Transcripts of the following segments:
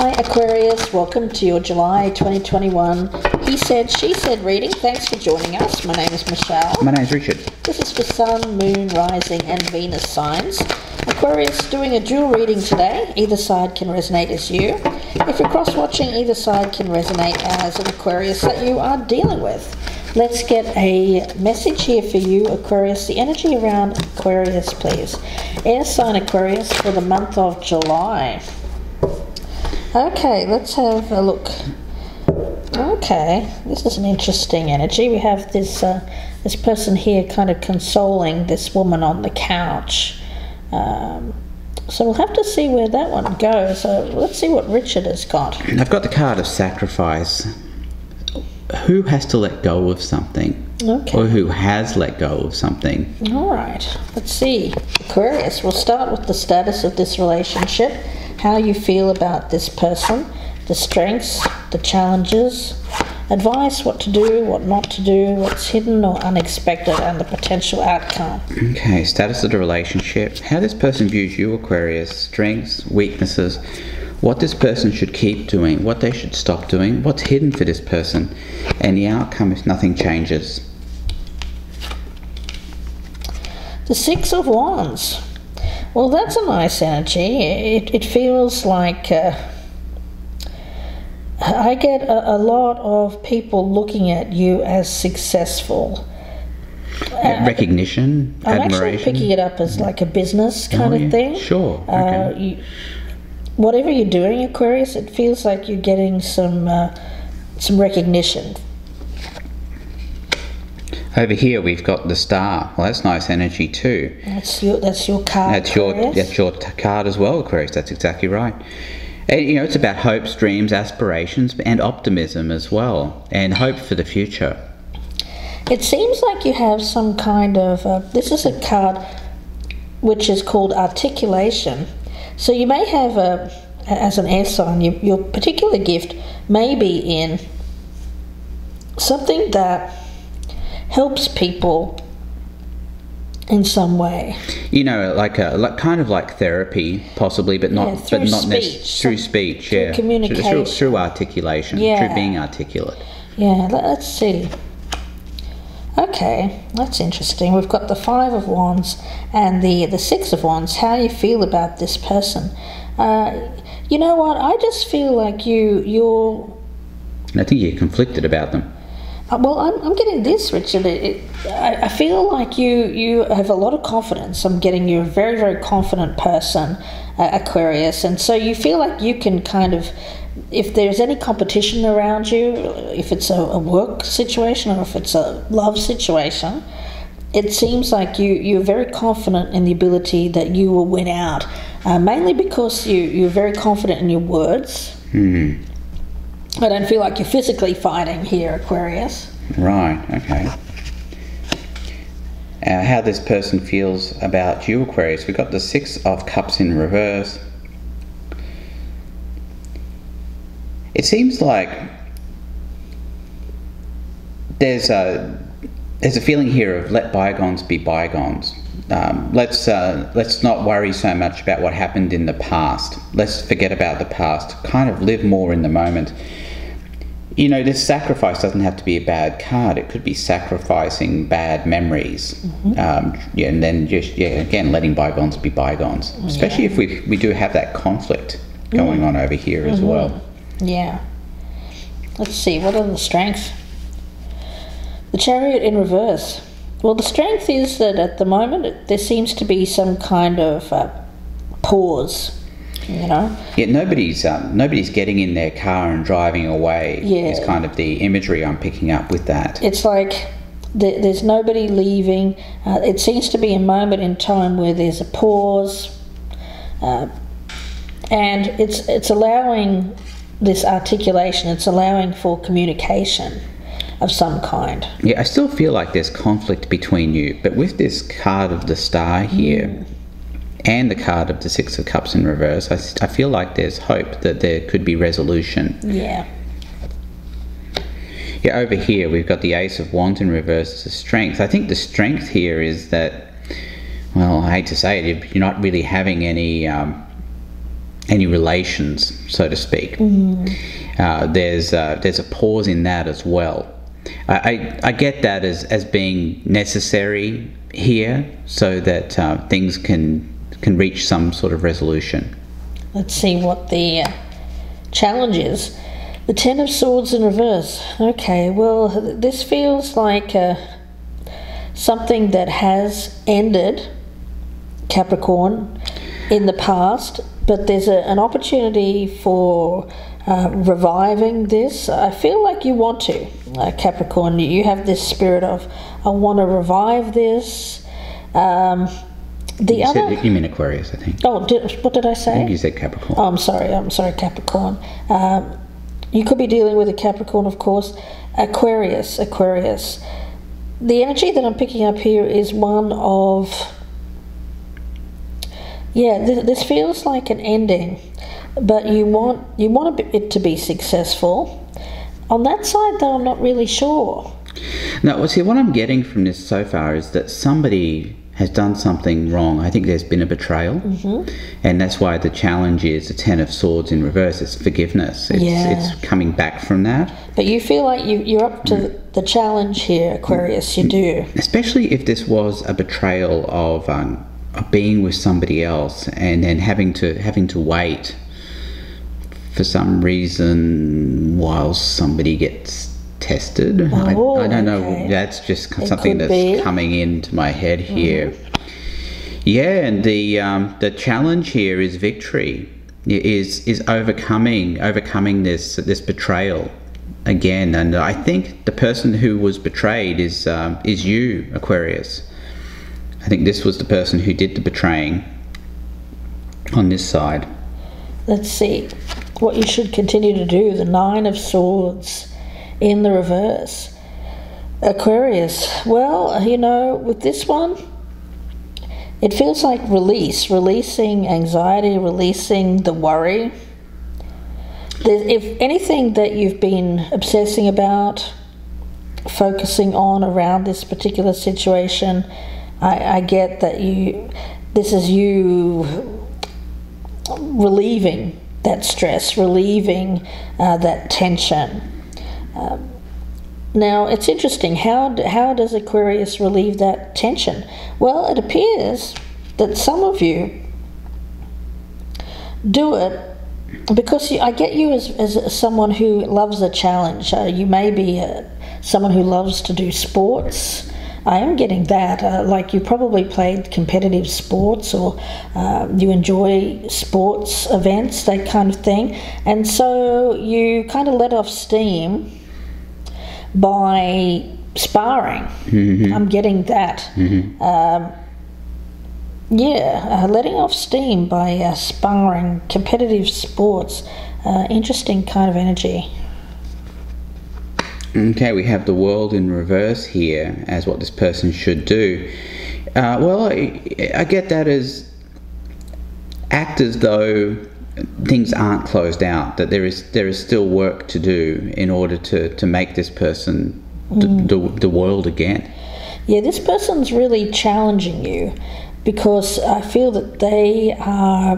Hi Aquarius, welcome to your July 2021 He Said, She Said reading. Thanks for joining us. My name is Michelle. My name is Richard. This is for Sun, Moon, Rising and Venus signs. Aquarius, doing a dual reading today. Either side can resonate as you. If you're cross-watching, either side can resonate as an Aquarius that you are dealing with. Let's get a message here for you, Aquarius. The energy around Aquarius, please. Air sign Aquarius for the month of July. Okay, let's have a look. Okay, this is an interesting energy. We have this this person here kind of consoling this woman on the couch. So we'll have to see where that one goes. Let's see what Richard has got. I've got the card of sacrifice. Who has to let go of something? Okay. Or who has let go of something? All right, let's see. Aquarius, we'll start with the status of this relationship, how you feel about this person, the strengths, the challenges, advice, what to do, what not to do, what's hidden or unexpected, and the potential outcome. Okay, status of the relationship, how this person views you, Aquarius, strengths, weaknesses, what this person should keep doing, what they should stop doing, what's hidden for this person, and the outcome if nothing changes. The Six of Wands. Well, that's a nice energy. It feels like I get a lot of people looking at you as successful. Recognition, I'm admiration. actually picking it up as like a business kind of thing. Sure. Okay. Whatever you're doing, Aquarius, it feels like you're getting some recognition. Over here we've got the Star. Well, that's nice energy too. That's your card. That's your card as well, Aquarius. That's exactly right. And, you know, it's about hopes, dreams, aspirations, and optimism as well, and hope for the future. It seems like you have some kind of. This is a card which is called articulation. So you may have as an air sign, your particular gift may be in something that helps people in some way. You know, like kind of like therapy, possibly, but not through through speech, through communication, through articulation, through being articulate. Yeah, let's see. Okay, that's interesting. We've got the Five of Wands and the Six of Wands. How you feel about this person? You know what? I just feel like you're. I think you're conflicted about them. Well, I'm getting this, Richard. I feel like you have a lot of confidence. I'm getting you're a very, very confident person, Aquarius, and so you feel like you can kind of, if there's any competition around you, if it's a work situation or if it's a love situation, it seems like you're very confident in the ability that you will win out, mainly because you're very confident in your words. I don't feel like you're physically fighting here, Aquarius. Right, okay. How this person feels about you, Aquarius. We've got the Six of Cups in reverse. It seems like there's a feeling here of let bygones be bygones. Let's not worry so much about what happened in the past. Let's forget about the past. Kind of live more in the moment. You know, this sacrifice doesn't have to be a bad card. It could be sacrificing bad memories. And then just, again, letting bygones be bygones. Especially if we do have that conflict going on over here as well. Yeah. Let's see, what are the strengths? The Chariot in reverse. Well, the strength is that at the moment there seems to be some kind of pause. You know? Yeah, nobody's getting in their car and driving away. Is kind of the imagery I'm picking up with that. It's like there's nobody leaving. It seems to be a moment in time where there's a pause, and it's allowing this articulation. It's allowing for communication of some kind. Yeah, I still feel like there's conflict between you, but with this card of the Star here. And the card of the Six of Cups in reverse, I feel like there's hope that there could be resolution. Yeah. Yeah, over here we've got the Ace of Wands in reverse as a strength. I think the strength here is that, well, I hate to say it, you're not really having any any relations, so to speak. There's a pause in that as well. I get that as being necessary here, so that things can reach some sort of resolution. Let's see what the challenge is. The Ten of Swords in reverse. Okay, well, this feels like something that has ended, Capricorn, in the past, but there's an opportunity for reviving this. I feel like you want to, Capricorn. You have this spirit of, I want to revive this. You mean Aquarius, I think. Oh, what did I say? I think you said Capricorn. Oh, I'm sorry, Capricorn. You could be dealing with a Capricorn, of course. Aquarius. The energy that I'm picking up here is one of, this feels like an ending, but you want it to be successful. On that side, though, I'm not really sure. No, see, what I'm getting from this so far is that somebody has done something wrong. I think there's been a betrayal, and that's why the challenge is the Ten of Swords in reverse. It's forgiveness. It's coming back from that. But you feel like you're up to the challenge here, Aquarius. You do. Especially if this was a betrayal of being with somebody else, and then having to wait for some reason while somebody gets tested. I don't know. Okay. That's just something that's coming into my head here. Yeah, and the challenge here is victory. Is overcoming this betrayal again. And I think the person who was betrayed is you, Aquarius. I think this was the person who did the betraying on this side. Let's see what you should continue to do. The Nine of Swords in the reverse. Aquarius, well, with this one, it feels like releasing anxiety, releasing the worry. If anything that you've been obsessing about, focusing on around this particular situation, I get that this is you relieving that stress, relieving that tension. Now, it's interesting. How does Aquarius relieve that tension? Well, it appears that some of you do it because I get you as someone who loves a challenge. You may be someone who loves to do sports. I am getting that. Like you probably played competitive sports, or you enjoy sports events, that kind of thing. And so you kind of let off steam by sparring. I'm getting that. Letting off steam by sparring, competitive sports. Interesting kind of energy. Okay, we have the World in reverse here as what this person should do. Well, I get that as act as though things aren't closed out, that there is still work to do in order to make this person the world again. Yeah, this person's really challenging you because I feel that they are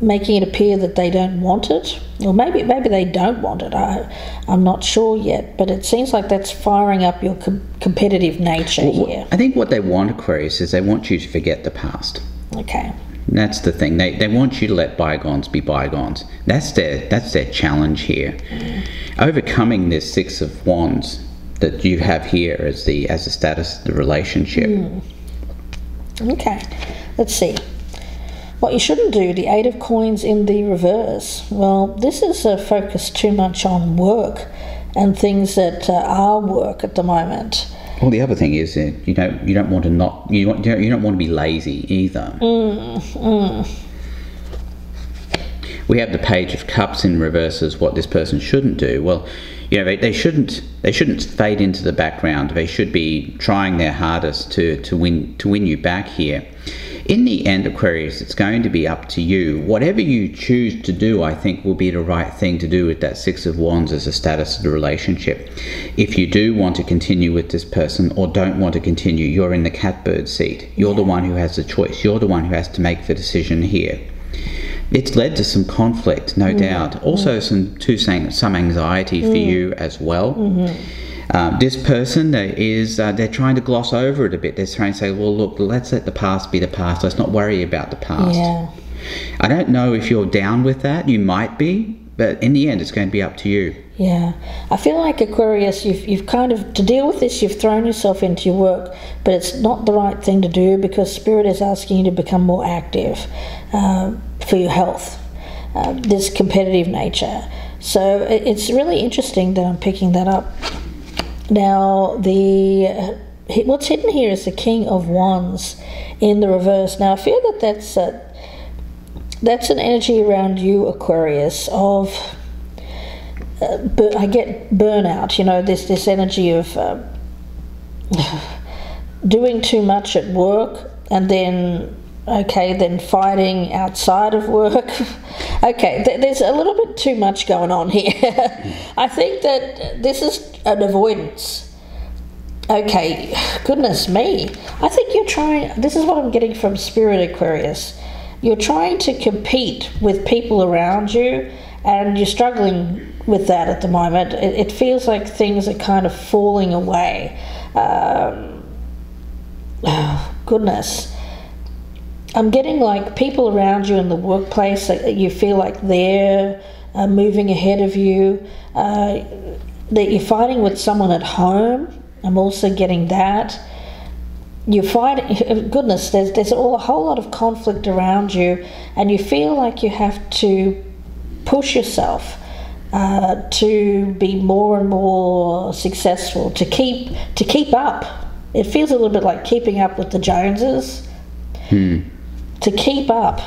making it appear that they don't want it, or maybe they don't want it. I'm not sure yet, but it seems like that's firing up your competitive nature here. I think what they want, Aquarius, is they want you to forget the past. Okay. And that's the thing. They want you to let bygones be bygones. That's their challenge here. Overcoming this Six of Wands that you have here as the status of the relationship. Okay. Let's see. What you shouldn't do, the Eight of Coins in the reverse. Well, this is focused too much on work and things that are work at the moment. Well, the other thing is you don't want to be lazy either. We have the Page of Cups in reverse as what this person shouldn't do. Well, they shouldn't fade into the background. They should be trying their hardest to win you back here. In the end, Aquarius, it's going to be up to you. Whatever you choose to do, I think, will be the right thing to do with that Six of Wands as a status of the relationship. If you do want to continue with this person or don't want to continue, you're in the catbird seat. You're the one who has the choice. You're the one who has to make the decision here. it's led to some conflict, no doubt. Also some anxiety for you as well. This person they're trying to gloss over it a bit. They're trying to say, well, look, let's let the past be the past. Let's not worry about the past. Yeah. I don't know if you're down with that. You might be, but in the end, it's going to be up to you. Yeah, I feel like Aquarius, you've kind of, to deal with this, you've thrown yourself into your work, but it's not the right thing to do because Spirit is asking you to become more active for your health, this competitive nature. So it's really interesting that I'm picking that up. Now, what's hidden here is the King of Wands in the reverse. Now, I feel that that's an energy around you, Aquarius, of... I get burnout, this energy of doing too much at work and then fighting outside of work. There's a little bit too much going on here. I think that this is an avoidance. Goodness me. I think you're trying, this is what I'm getting from Spirit, Aquarius. You're trying to compete with people around you and you're struggling with that at the moment. It feels like things are kind of falling away. Goodness. I'm getting like people around you in the workplace, you feel like they're moving ahead of you, that you're fighting with someone at home. I'm also getting that. You're fighting, goodness, there's a whole lot of conflict around you and you feel like you have to push yourself to be more and more successful, to keep up. It feels a little bit like keeping up with the Joneses. To keep up,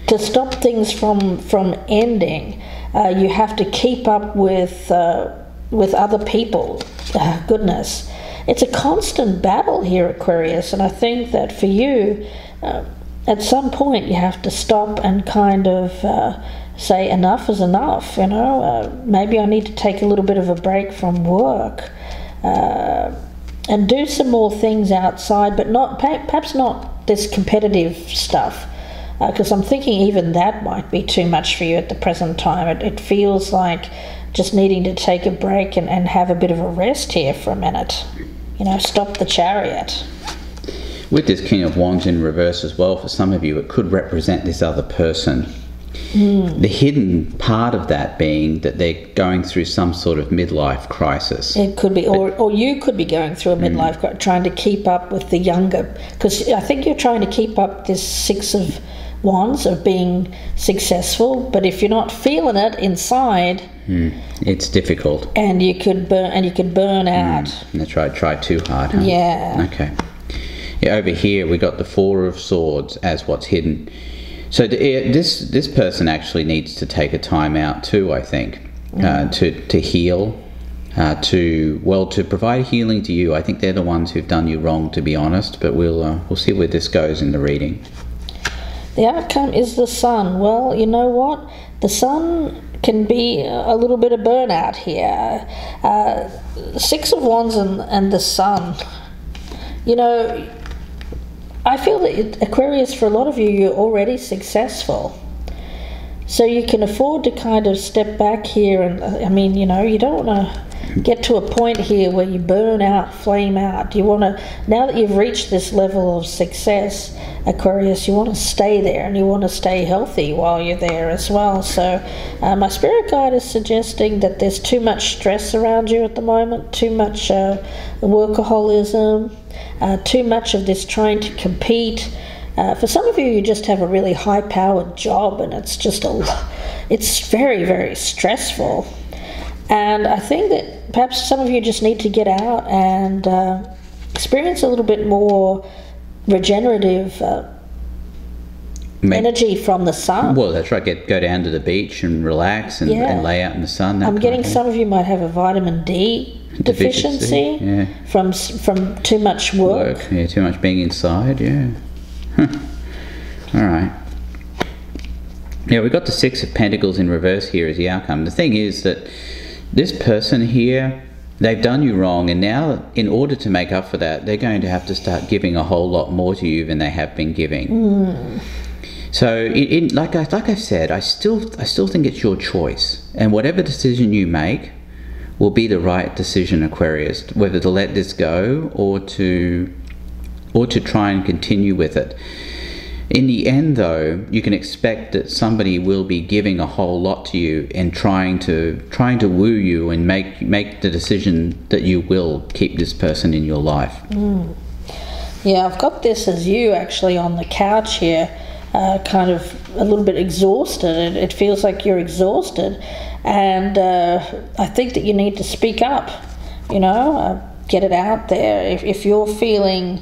to stop things from ending, you have to keep up with other people. Goodness, it's a constant battle here, Aquarius, and I think that for you, at some point you have to stop and kind of say enough is enough. Maybe I need to take a little bit of a break from work and do some more things outside, but perhaps not this competitive stuff, because I'm thinking even that might be too much for you at the present time. It feels like just needing to take a break and have a bit of a rest here for a minute. Stop the chariot. With this King of Wands in reverse as well, for some of you, it could represent this other person. The hidden part of that being that they're going through some sort of midlife crisis. It could be, or you could be going through a midlife crisis, trying to keep up with the younger, because I think you're trying to keep up this Six of Wands of being successful, but if you're not feeling it inside, it's difficult, and you could burn out. That's right. Try too hard, huh? Yeah. Okay. Yeah. Over here we got the Four of Swords as what's hidden. So this person actually needs to take a time out too, I think, to heal, to provide healing to you. I think they're the ones who've done you wrong, to be honest. But we'll see where this goes in the reading. The outcome is the Sun. Well, you know what? The Sun can be a little bit of burnout here. Six of Wands and the Sun. I feel that Aquarius, for a lot of you, you're already successful. So you can afford to kind of step back here and, you don't want to get to a point here where you burn out, flame out. You want to, now that you've reached this level of success, Aquarius, you want to stay there and you want to stay healthy while you're there as well. So my spirit guide is suggesting that there's too much stress around you at the moment, too much workaholism, too much of this trying to compete. For some of you, you just have a really high-powered job and it's very, very stressful. And I think that perhaps some of you just need to get out and experience a little bit more regenerative energy from the sun. Well, that's right. Go down to the beach and relax and lay out in the sun. I'm getting some of you might have a vitamin D deficiency from too much work. Yeah, too much being inside. Yeah. All right. Yeah, we've got the Six of Pentacles in reverse here as the outcome. The thing is that this person here, they've done you wrong, and now in order to make up for that, they're going to have to start giving a whole lot more to you than they have been giving. So, like I said, I still think it's your choice, and whatever decision you make will be the right decision, Aquarius. Whether to let this go or to try and continue with it. In the end, though, you can expect that somebody will be giving a whole lot to you and trying to woo you and make the decision that you will keep this person in your life. Yeah, I've got this as you actually on the couch here, kind of a little bit exhausted. It feels like you're exhausted, and I think that you need to speak up, get it out there. If you're feeling,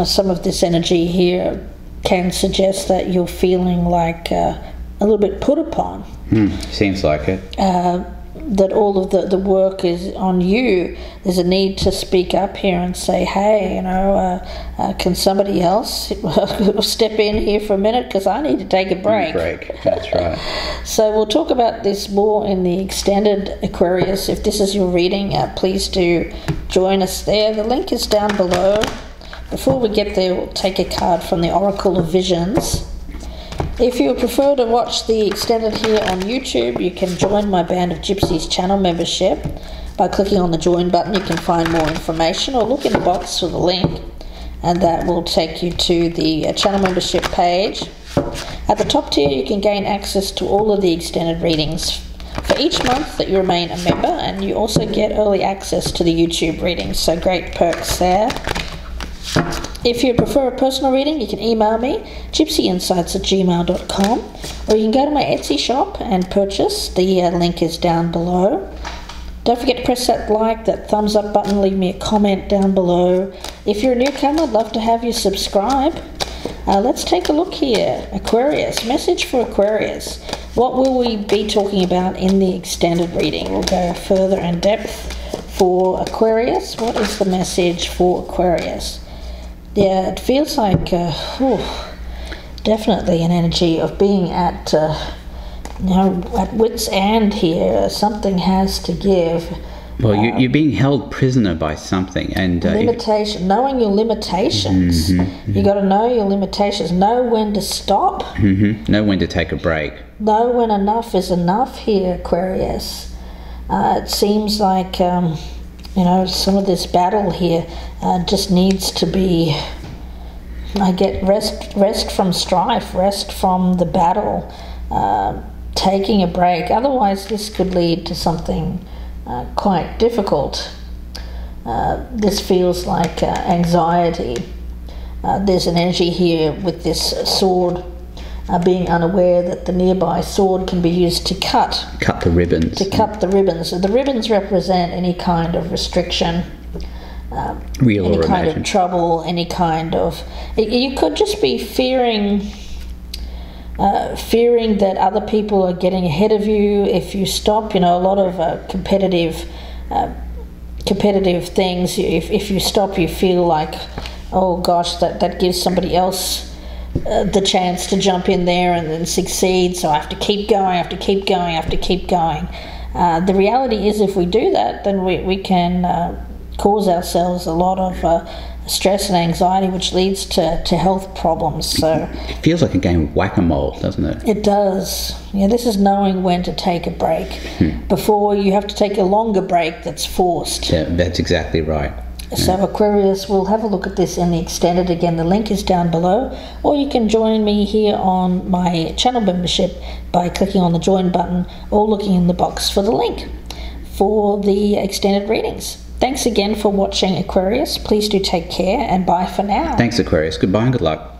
some of this energy here can suggest that you're feeling like a little bit put upon. Seems like it. That all of the work is on you. There's a need to speak up here and say, hey, can somebody else step in here for a minute, because I need to take a break. That's right. So we'll talk about this more in the extended, Aquarius. If this is your reading, please do join us there. The link is down below. Before we get there, we'll take a card from the Oracle of Visions. If you prefer to watch the extended here on YouTube, you can join my Band of Gypsies channel membership by clicking on the join button. You can find more information, or look in the box for the link, and that will take you to the channel membership page. At the top tier, you can gain access to all of the extended readings for each month that you remain a member, and you also get early access to the YouTube readings, so great perks there. If you prefer a personal reading, you can email me, gypsyinsights@gmail.com, or you can go to my Etsy shop and purchase. The link is down below. Don't forget to press that like, that thumbs up button, leave me a comment down below. If you're a newcomer, I'd love to have you subscribe. Let's take a look here. Aquarius, message for Aquarius. What will we be talking about in the extended reading? We'll go further in depth for Aquarius. What is the message for Aquarius? Yeah, it feels like definitely an energy of being at at wit's end here. Something has to give. Well, you're being held prisoner by something, and knowing your limitations. You got to know your limitations. Know when to stop. Know when to take a break. Know when enough is enough here, Aquarius. It seems like some of this battle here just needs to be, rest from strife, rest from the battle, taking a break. Otherwise, this could lead to something quite difficult. This feels like anxiety. There's an energy here with this sword, being unaware that the nearby sword can be used to cut the ribbons. So the ribbons represent any kind of restriction, real any or kind imagined. of trouble, any kind of. You could just be fearing that other people are getting ahead of you if you stop. A lot of competitive things. If you stop, you feel like, oh gosh, that gives somebody else the chance to jump in there and then succeed, so I have to keep going, the reality is, if we do that, then we can cause ourselves a lot of stress and anxiety, which leads to health problems. So it feels like a game of whack-a-mole, doesn't it? It does. Yeah, this is knowing when to take a break before you have to take a longer break that's forced. Yeah, that's exactly right. So Aquarius, we'll have a look at this in the extended. Again, the link is down below, or you can join me here on my channel membership by clicking on the join button or looking in the box for the link for the extended readings. Thanks again for watching, Aquarius. Please do take care, and bye for now. Thanks, Aquarius. Goodbye and good luck.